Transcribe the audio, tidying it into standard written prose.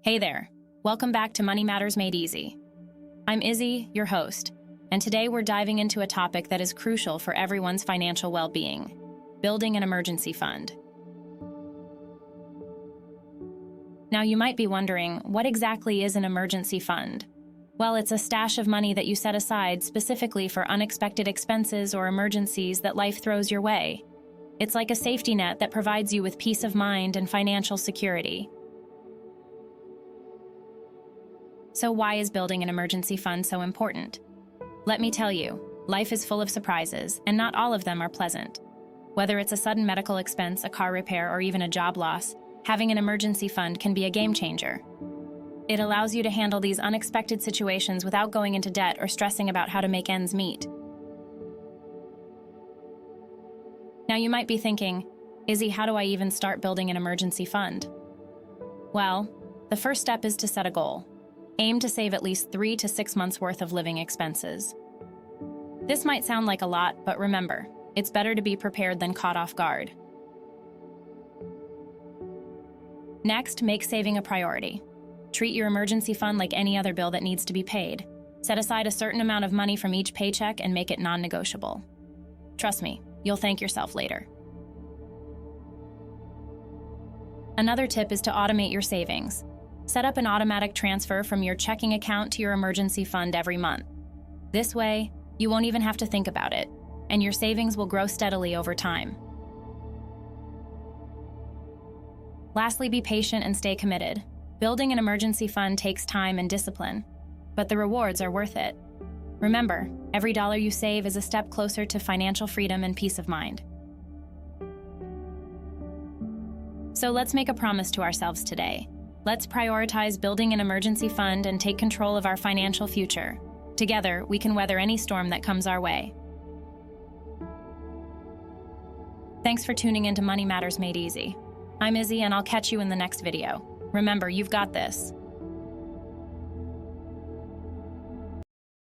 Hey there, welcome back to Money Matters Made Easy. I'm Izzy, your host, and today we're diving into a topic that is crucial for everyone's financial well-being: building an emergency fund. Now you might be wondering, what exactly is an emergency fund? Well, it's a stash of money that you set aside specifically for unexpected expenses or emergencies that life throws your way. It's like a safety net that provides you with peace of mind and financial security. So why is building an emergency fund so important? Let me tell you, life is full of surprises, and not all of them are pleasant. Whether it's a sudden medical expense, a car repair, or even a job loss, having an emergency fund can be a game changer. It allows you to handle these unexpected situations without going into debt or stressing about how to make ends meet. Now you might be thinking, Izzy, how do I even start building an emergency fund? Well, the first step is to set a goal. Aim to save at least 3 to 6 months' worth of living expenses. This might sound like a lot, but remember, it's better to be prepared than caught off guard. Next, make saving a priority. Treat your emergency fund like any other bill that needs to be paid. Set aside a certain amount of money from each paycheck and make it non-negotiable. Trust me, you'll thank yourself later. Another tip is to automate your savings. Set up an automatic transfer from your checking account to your emergency fund every month. This way, you won't even have to think about it, and your savings will grow steadily over time. Lastly, be patient and stay committed. Building an emergency fund takes time and discipline, but the rewards are worth it. Remember, every dollar you save is a step closer to financial freedom and peace of mind. So let's make a promise to ourselves today. Let's prioritize building an emergency fund and take control of our financial future. Together, we can weather any storm that comes our way. Thanks for tuning into Money Matters Made Easy. I'm Izzy, and I'll catch you in the next video. Remember, you've got this.